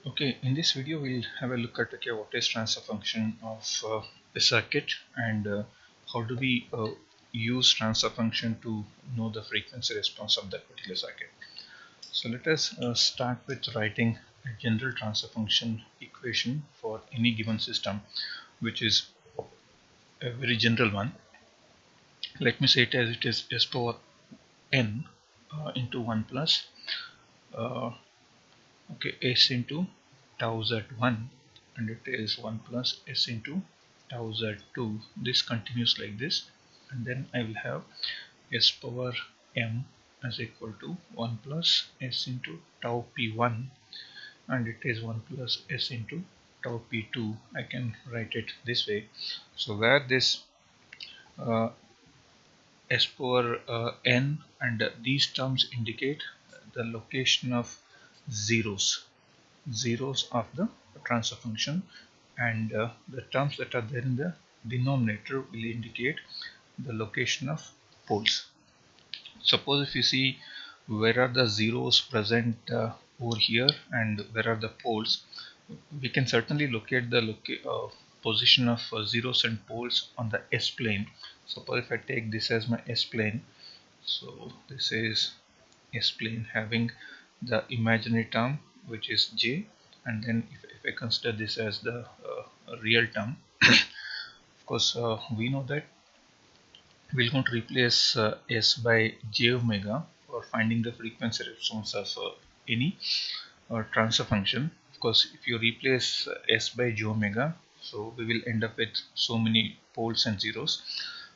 Okay, in this video we'll have a look at what is transfer function of a circuit and how do we use transfer function to know the frequency response of that particular circuit. So let us start with writing a general transfer function equation for any given system, which is a very general one. Let me say it as it is s power n into 1 plus s into tau z1, and it is 1 plus s into tau z2. This continues like this, and then I will have s power m as equal to 1 plus s into tau p1, and it is 1 plus s into tau p2. I can write it this way. So where this uh, s power n and these terms indicate the location of zeros of the transfer function, and the terms that are there in the denominator will indicate the location of poles. Suppose if you see where are the zeros present over here and where are the poles, we can certainly locate the position of zeros and poles on the S plane. Suppose if I take this as my S plane, so this is S plane having the imaginary term which is J, and then if I consider this as the real term, of course we know that we're going to replace S by J omega for finding the frequency response of any transfer function. Of course, if you replace S by J omega, so we will end up with so many poles and zeros.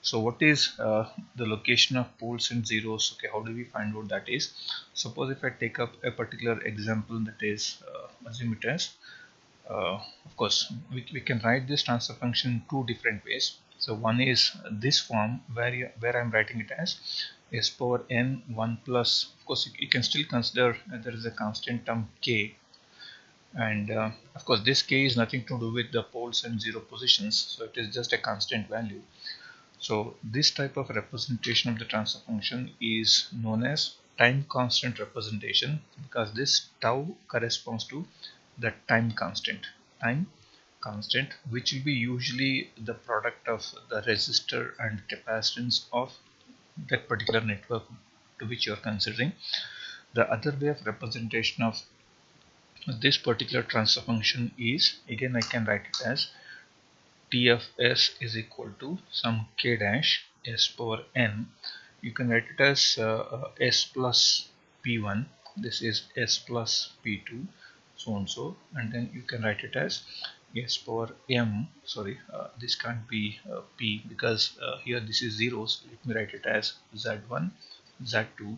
So what is the location of poles and zeros? Okay, how do we find out that is? Suppose if I take up a particular example, that is assume it as of course we can write this transfer function in two different ways. So one is this form where I'm writing it as s power n 1 plus, of course you can still consider there is a constant term k, and of course this k is nothing to do with the poles and zero positions, so it is just a constant value. So this type of representation of the transfer function is known as time constant representation, because this tau corresponds to the time constant, which will be usually the product of the resistor and capacitance of that particular network to which you are considering. The other way of representation of this particular transfer function is, again I can write it as T of s is equal to some k dash s power n. You can write it as s plus p1, this is s plus p2, so and so, and then you can write it as s power m. Sorry, this can't be p, because here this is zeros. Let me write it as z1, z2,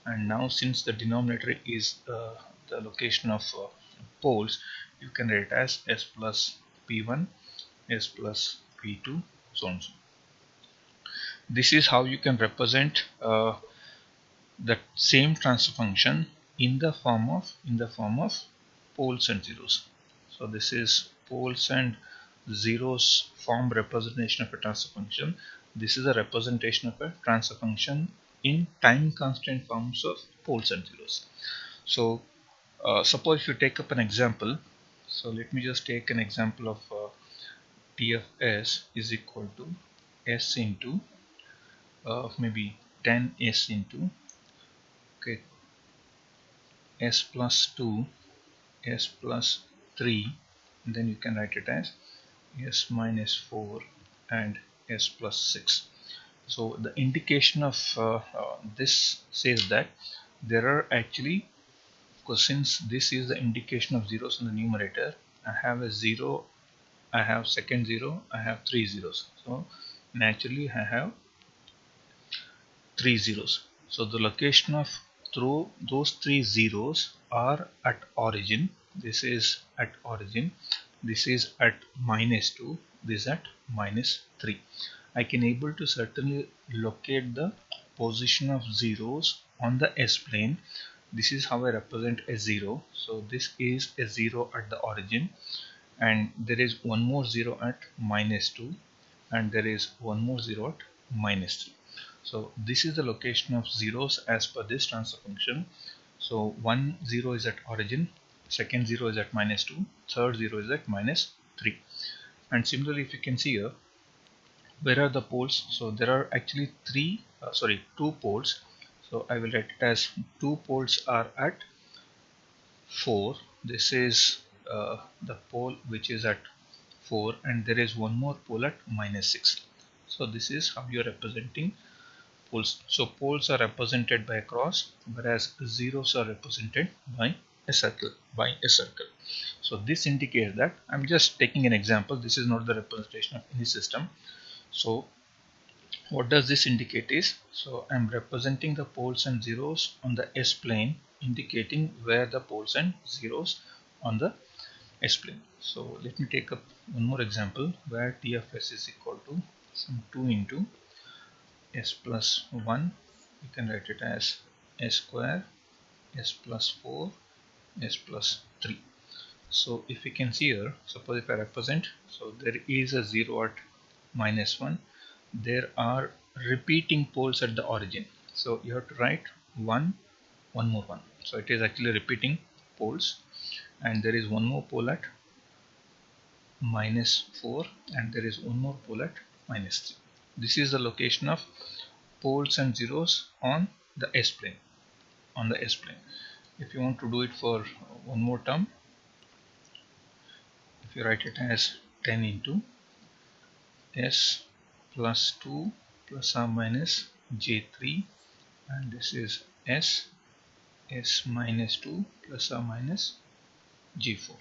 and now since the denominator is the location of poles, you can write it as s plus p1, s plus p2, so on. So this is how you can represent the same transfer function in the form of poles and zeros. So this is poles and zeros form representation of a transfer function. This is a representation of a transfer function in time constant forms of poles and zeros. So suppose if you take up an example, so let me just take an example of T of s is equal to s into maybe 10s into, okay, s plus 2, s plus 3, and then you can write it as s minus 4 and s plus 6. So the indication of this says that there are actually, because since this is the indication of zeros in the numerator, I have a 0, I have second 0, I have 3 zeros. So naturally I have 3 zeros. So the location of through those 3 zeros are at origin. This is at origin, this is at minus 2, this is at minus 3. I can able to certainly locate the position of zeros on the S plane. This is how I represent a 0. So this is a 0 at the origin, and there is one more 0 at minus 2, and there is one more 0 at minus 3. So this is the location of zeros as per this transfer function. So 1 0 is at origin, second 0 is at -2, third 0 is at -3. And similarly, if you can see here, where are the poles? So there are actually two poles. So I will write it as two poles are at 4. This is the pole which is at 4, and there is one more pole at -6. So this is how you are representing poles. So poles are represented by a cross, whereas zeros are represented by a circle. So this indicates that I'm just taking an example. This is not the representation of any system. So what does this indicate is, so I'm representing the poles and zeros on the S plane, indicating where the poles and zeros on the S plane. So let me take up one more example where T of S is equal to some 2 into S plus 1. You can write it as S square, S plus 4, S plus 3. So if you can see here, suppose if I represent, so there is a 0 at -1. There are repeating poles at the origin. So you have to write one more 1. So it is actually repeating poles, and there is one more pole at -4, and there is one more pole at -3. This is the location of poles and zeros on the S plane. If you want to do it for one more term, if you write it as 10 into S plus 2 plus or minus J3, and this is S minus 2 plus or minus J4.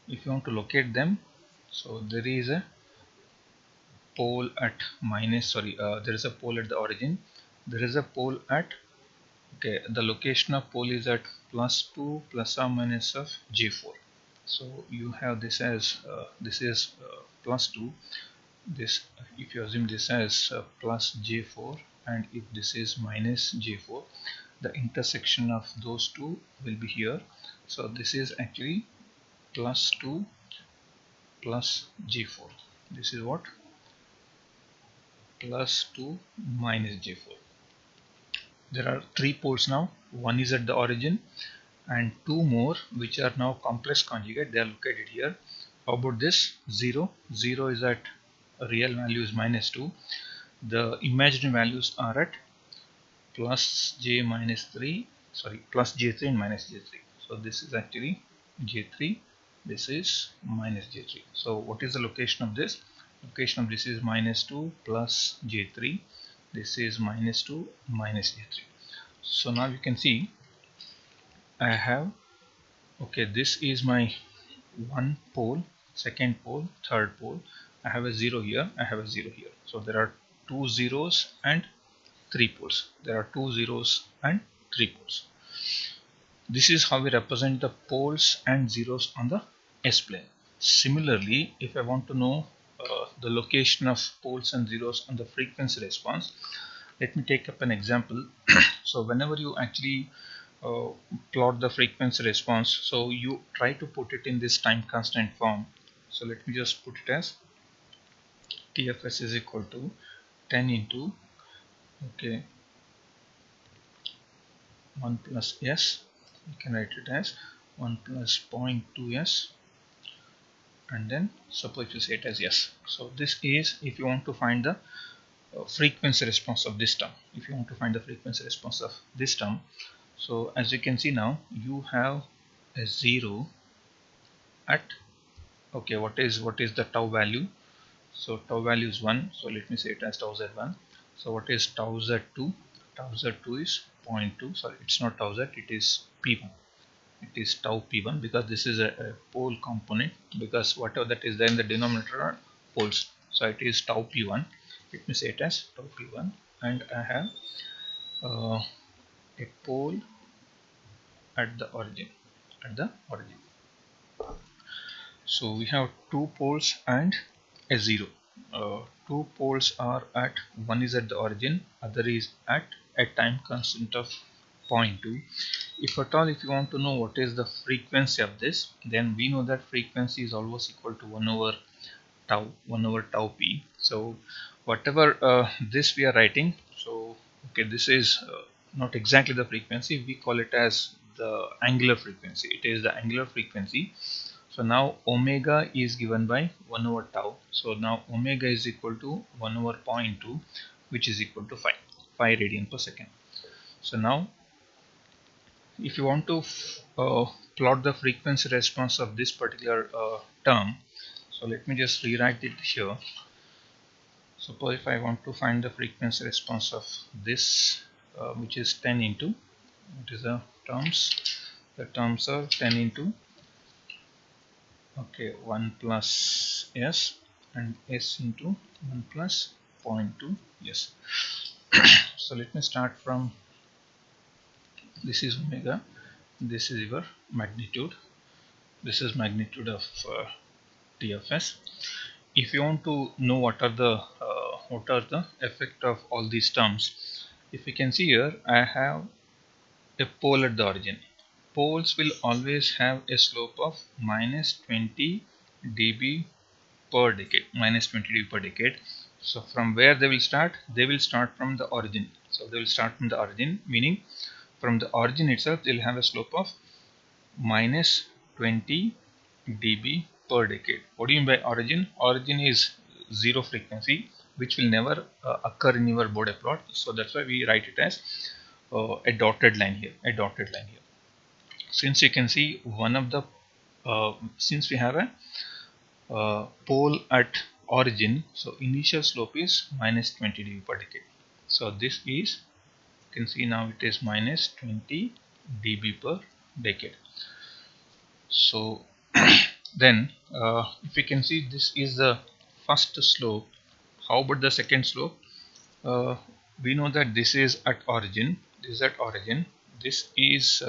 If you want to locate them, so there is a pole at there is a pole at the origin, there is a pole at, the location of pole is at +2 plus or minus of J4. So you have this as this is +2, this, if you assume this as plus J4, and if this is minus J4, the intersection of those two will be here. So this is actually +2 plus J4. This is what? +2 minus J4. There are 3 poles now. One is at the origin, and 2 more which are now complex conjugate. They are located here. How about this 0? 0 is at real value is -2. The imaginary values are at plus J minus 3, plus J3 and minus J3. So this is actually J3, this is minus J3. So what is the location of this? Location of this is -2 plus J3. This is -2 minus J3. So now you can see I have, this is my one pole, second pole, third pole. I have a 0 here, I have a 0 here. So there are 2 zeros and 3 poles. There are 2 zeros and 3 poles. This is how we represent the poles and zeros on the S plane. Similarly, if I want to know the location of poles and zeros on the frequency response, let me take up an example. So whenever you actually plot the frequency response, so you try to put it in this time constant form. So let me just put it as TFS is equal to 10 into 1 plus S. You can write it as 1 plus 0.2 S, and then suppose you say it as S. So this is if you want to find the frequency response of this term. If you want to find the frequency response of this term, so as you can see now, you have a 0 at, what is the tau value? So tau value is 1, so let me say it as tau z1. So what is tau z2? Tau z2 is 0.2, sorry, it's not tau z, it is p1. It is tau p1 because this is a pole component, because whatever that is there in the denominator are poles. So it is tau p1. Let me say it as tau p1, and I have a pole at the origin. So we have 2 poles and a 0. 2 poles are at, one is at the origin, other is at a time constant of 0.2. If at all, if you want to know what is the frequency of this, then we know that frequency is always equal to 1 over tau p. So whatever this we are writing, so this is not exactly the frequency, we call it as the angular frequency. It is the angular frequency. So now omega is given by 1 over tau. So now omega is equal to 1 over 0.2, which is equal to 5 radian per second. So now if you want to plot the frequency response of this particular term, so let me just rewrite it here. Suppose if I want to find the frequency response of this, which is 10 into, what is the terms are 10 into, okay, 1 plus s and s into 1 plus 0.2 s. So let me start from, this is omega, this is your magnitude, this is magnitude of t of s. If you want to know what are the effect of all these terms, if you can see here, I have a pole at the origin. Poles will always have a slope of minus 20 dB per decade, minus 20 dB per decade. So from where they will start? They will start from the origin. So they will start from the origin, meaning from the origin itself they will have a slope of minus 20 dB per decade. What do you mean by origin? Origin is zero frequency, which will never occur in your Bode plot. So that's why we write it as a dotted line here. Since you can see one of the since we have a pole at origin, so initial slope is minus 20 dB per decade. So this is, you can see now it is minus 20 dB per decade. So then if you can see, this is the first slope. How about the second slope? We know that this is at origin, this is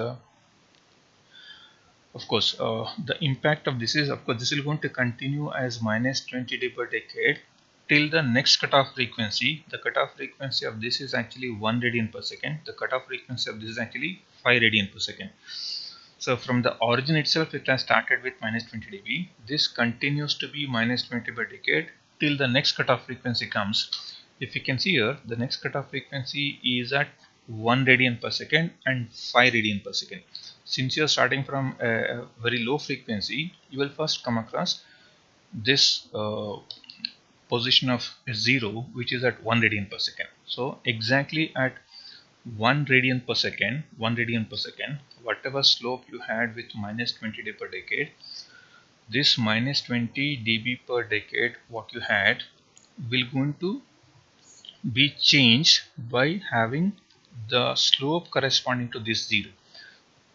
of course the impact of this is, of course, this is going to continue as minus 20 dB per decade till the next cutoff frequency. The cutoff frequency of this is actually 1 radian per second. The cutoff frequency of this is actually 5 radian per second. So from the origin itself, it has started with minus 20 dB. This continues to be minus 20 per decade till the next cutoff frequency comes. If you can see here, the next cutoff frequency is at 1 radian per second and 5 radian per second. Since you are starting from a very low frequency, you will first come across this position of 0, which is at 1 radian per second. So exactly at 1 radian per second, whatever slope you had with minus 20 dB per decade, this minus 20 dB per decade what you had will going to be changed by having the slope corresponding to this 0.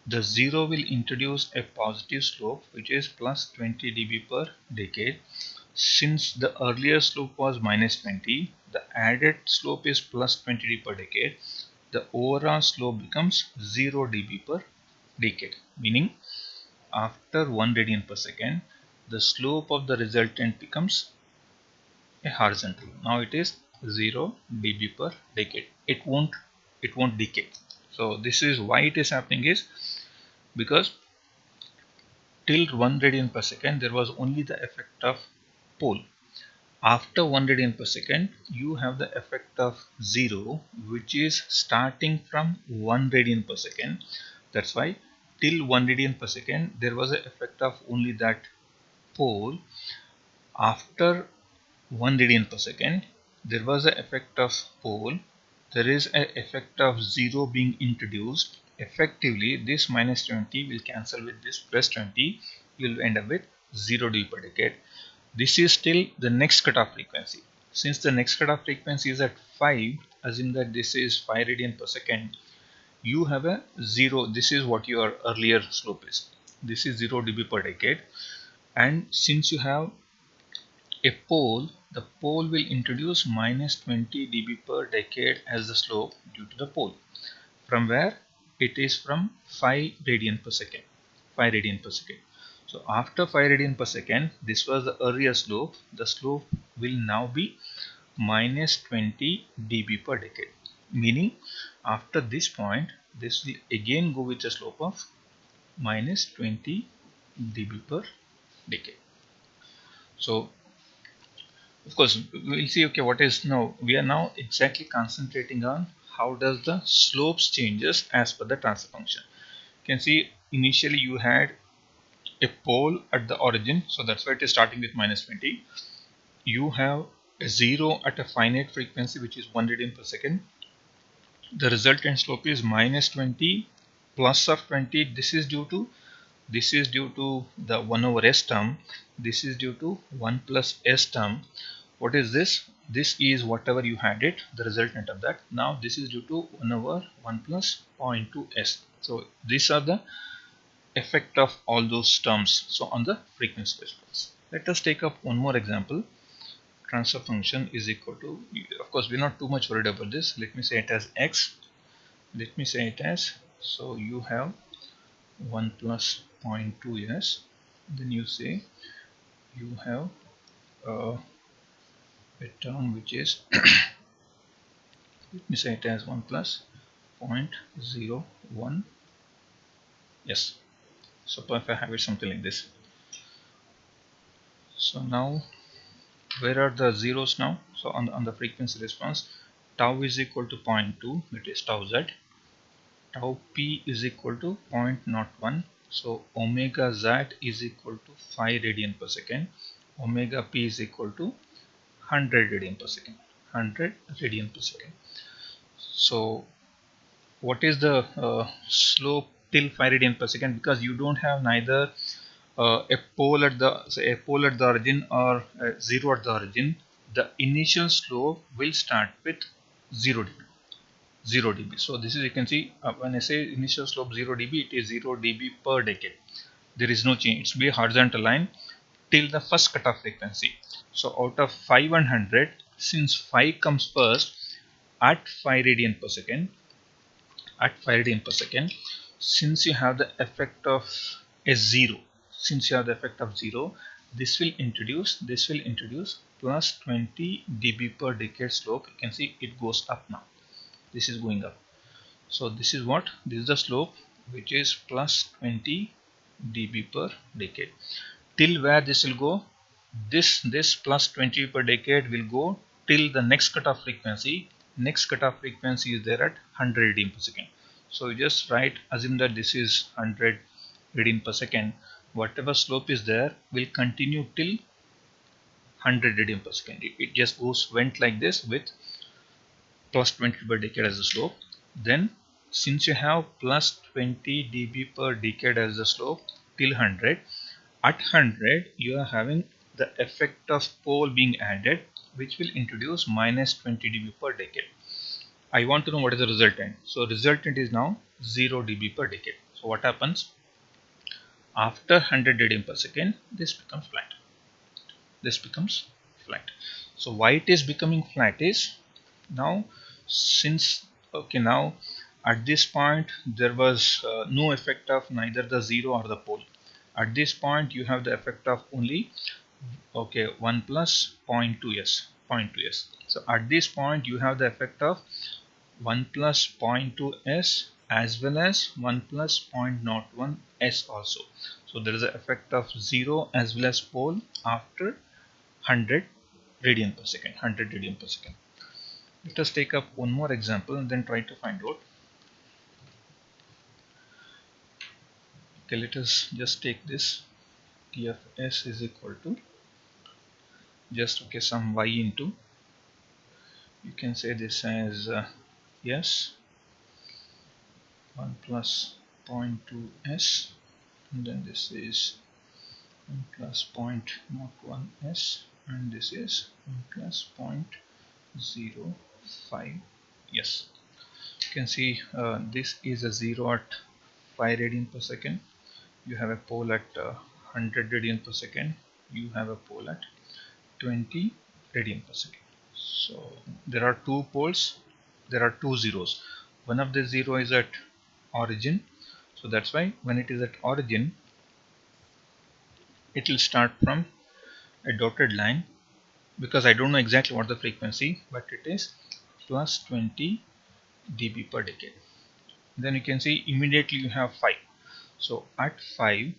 The 0 will introduce a positive slope, which is plus 20 dB per decade. Since the earlier slope was minus 20, the added slope is plus 20 dB per decade. The overall slope becomes 0 dB per decade, meaning after 1 radian per second, the slope of the resultant becomes a horizontal. Now it is 0 dB per decade. It won't decay. So this is why it is happening, is because till 1 radian per second there was only the effect of pole. After 1 radian per second, you have the effect of 0, which is starting from 1 radian per second. That's why till 1 radian per second there was an effect of only that pole. After 1 radian per second there was an effect of pole. There is an effect of 0 being introduced. Effectively, this minus 20 will cancel with this plus 20. You will end up with 0 dB per decade. This is still the next cutoff frequency. Since the next cutoff frequency is at 5, assume that this is 5 radian per second, you have a 0. This is what your earlier slope is. This is 0 dB per decade. And since you have a pole, the pole will introduce minus 20 dB per decade as the slope due to the pole. From where? It is from 5 radian per second. 5 radian per second. So after 5 radian per second, this was the earlier slope. The slope will now be minus 20 dB per decade. Meaning after this point, this will again go with a slope of minus 20 dB per decade. So of course we'll see, okay, what is now, we are now exactly concentrating on how does the slopes changes as per the transfer function. can see initially you had a pole at the origin, so that's why it is starting with minus 20. You have a 0 at a finite frequency which is 1 radian per second. The resultant slope is minus 20 plus of 20. This is due to the 1 over s term. This is due to 1 plus s term. What is this? This is whatever you had it, the resultant of that. Now this is due to 1 over 1 plus 0.2 s. So these are the effect of all those terms, so on the frequency response. Let us take up one more example. Transfer function is equal to, of course we're not too much worried about this. Let me say it as x. Let me say it as, so you have 1 plus 0.2 s, then you say you have a term which is let me say it as 1 plus 0.01 yes. So if I have it something like this. So now where are the zeros now? So on the frequency response, tau is equal to 0.2, that is tau z. Tau p is equal to 0.01. So omega z is equal to 5 radian per second. Omega p is equal to 100 radian per second. 100 radian per second. So what is the slope till 5 radian per second? Because you don't have neither a pole at the origin or 0 at the origin, the initial slope will start with 0 dB. 0 dB. So this is, you can see when I say initial slope 0 dB, it is 0 dB per decade. There is no change. It will be a horizontal line till the first cutoff frequency. So out of 5 and 100, since 5 comes first at 5 radian per second, since you have the effect of a 0, this will introduce plus 20 dB per decade slope. You can see it goes up now. This is going up. So this is the slope which is plus 20 dB per decade. Till where this will go? This plus 20 per decade will go till the next cutoff frequency. Next cutoff frequency is there at 100 radian per second. So you just assume that this is 100 radian per second. Whatever slope is there will continue till 100 radian per second. It just went like this with plus 20 per decade as the slope. Then since you have plus 20 dB per decade as the slope till 100, at 100 you are having the effect of pole being added, which will introduce minus 20 dB per decade. I want to know what is the resultant. So resultant is now 0 dB per decade. So what happens? After 100 radian per second, this becomes flat. So why it is becoming flat is, now now at this point there was no effect of neither the 0 or the pole. At this point you have the effect of only 1 plus 0.2s. So at this point you have the effect of 1 plus 0.2s as well as 1 plus 0.01s also. So there is an effect of 0 as well as pole after 100 radian per second. Let us take up one more example and then try to find out. Okay, let us just take this. T of s is equal to just some y into, you can say this as s 1 plus 0.2 s, and then this is 1 plus 0.01 s, and this is 1 plus 0.05 s. You can see this is a 0 at 5 radian per second. You have a pole at 100 radian per second. You have a pole at 20 radian per second. So there are two poles, there are two zeros. One of the 0 is at origin, so that's why when it is at origin it will start from a dotted line, because I don't know exactly what the frequency, but it is plus 20 dB per decade. Then you can see immediately you have 5. So at 5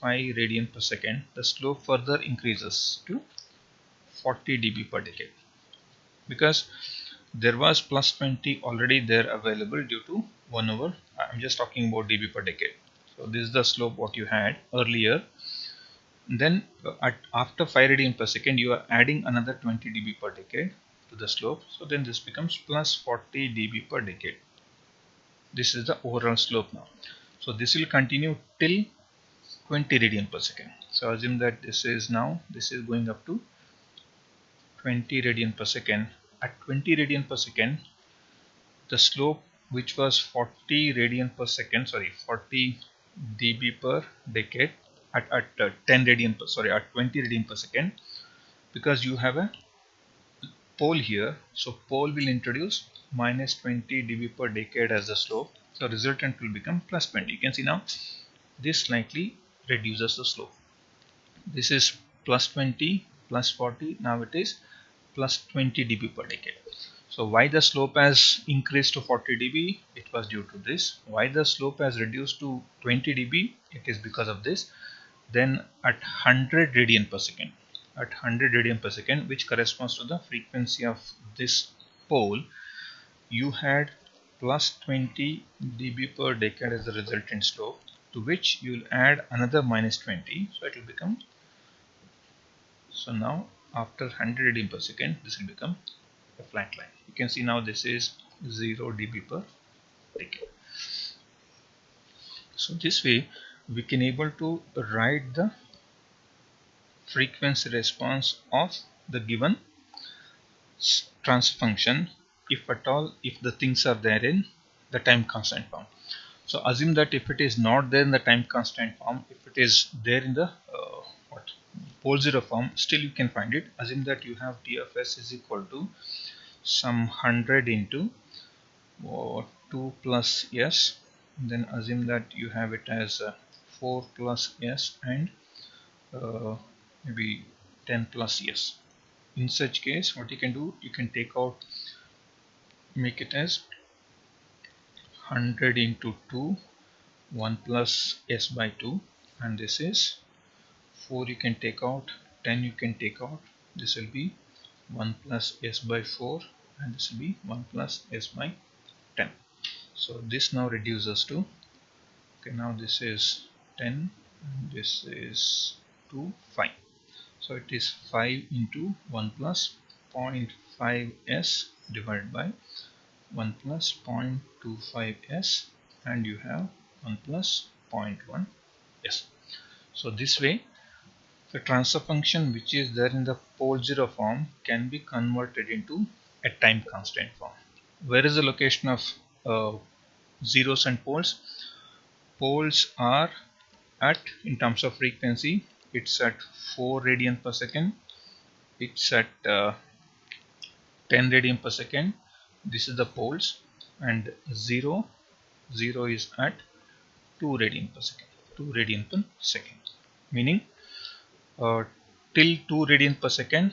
radian per second, the slope further increases to 40 dB per decade, because there was plus 20 already there available due to 1 over, I'm just talking about dB per decade. So this is the slope what you had earlier. Then after 5 radian per second you are adding another 20 dB per decade to the slope. So then this becomes plus 40 dB per decade. This is the overall slope now. So this will continue till 20 radian per second. So assume that this is going up to 20 radian per second. At 20 radian per second, the slope which was 40 dB per decade at 10 radian per, sorry, at 20 radian per second, because you have a pole here, so pole will introduce minus 20 dB per decade as the slope. So resultant will become plus 20. You can see now this slightly reduces the slope. This is plus 20 plus 40, now it is plus 20 dB per decade. So why the slope has increased to 40 dB? It was due to this. Why the slope has reduced to 20 dB? It is because of this. Then at 100 radian per second, which corresponds to the frequency of this pole, you had plus 20 dB per decade as the resultant slope, to which you will add another minus 20, so it will become, so now after 100 radian per second this will become a flat line. You can see now this is 0 dB per decade. So this way we can able to write the frequency response of the given transfer function, if at all, if the things are there in the time constant form. So assume that if it is not there in the time constant form, if it is there in the pole zero form, still you can find it. Assume that you have d of s is equal to some 100 into 2 plus s, then assume that you have it as 4 plus s and maybe 10 plus s. In such case, what you can do, you can take out, make it as 100 into 2, 1 plus s by 2, and this is 4 you can take out, 10 you can take out, this will be 1 plus s by 4, and this will be 1 plus s by 10. So this now reduces to, okay, now this is 10 and this is 2, 5. So it is 5 into 1 plus 0.5 s divided by 1 plus 0.25 s, and you have 1 plus 0.1 s. So this way the transfer function which is there in the pole zero form can be converted into a time constant form. Where is the location of zeros and poles? Poles are at, in terms of frequency, it's at 4 radian per second, it's at 10 radian per second. This is the poles, and 0 is at 2 radian per second, meaning till 2 radian per second,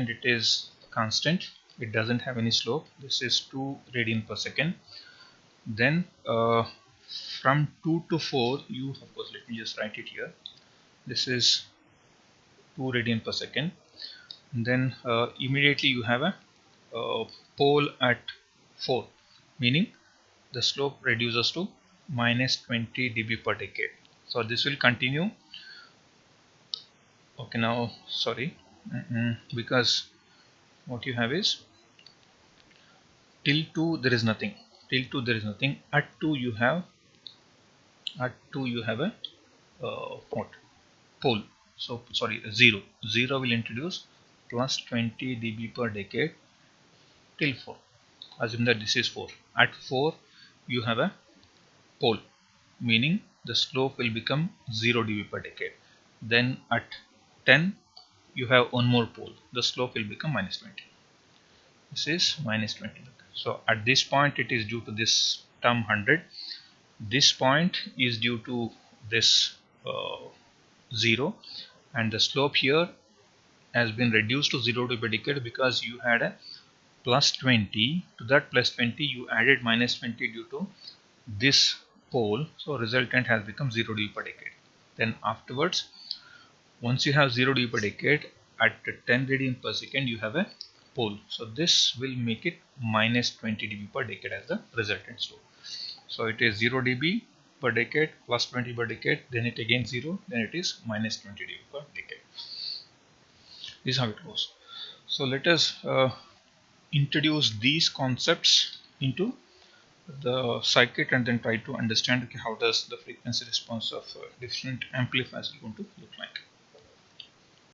it is constant, it doesn't have any slope. This is 2 radian per second. Then from 2 to 4, you, of course, let me just write it here, this is 2 radian per second. And then immediately you have a pole at 4, meaning the slope reduces to minus 20 dB per decade. So this will continue. Okay, now sorry, because what you have is till 2 there is nothing, at 2 you have a what, pole. So sorry, 0 will introduce plus 20 dB per decade till 4. Assume that this is 4. At 4 you have a pole, meaning the slope will become 0 dB per decade. Then at 10 you have one more pole, the slope will become minus 20. This is minus 20. So at this point it is due to this term 100. This point is due to this 0, and the slope here has been reduced to 0 dB per decade because you had a plus 20. To that plus 20 you added minus 20 due to this pole, so resultant has become 0 dB per decade. Then afterwards, once you have 0 dB per decade, at 10 radian per second you have a pole. So this will make it minus 20 dB per decade as the resultant slope. So it is 0 dB per decade plus 20 per decade, then it again 0, then it is minus 20 dB per decade. This is how it goes. So let us introduce these concepts into the circuit and then try to understand, okay, how does the frequency response of different amplifiers going to look like.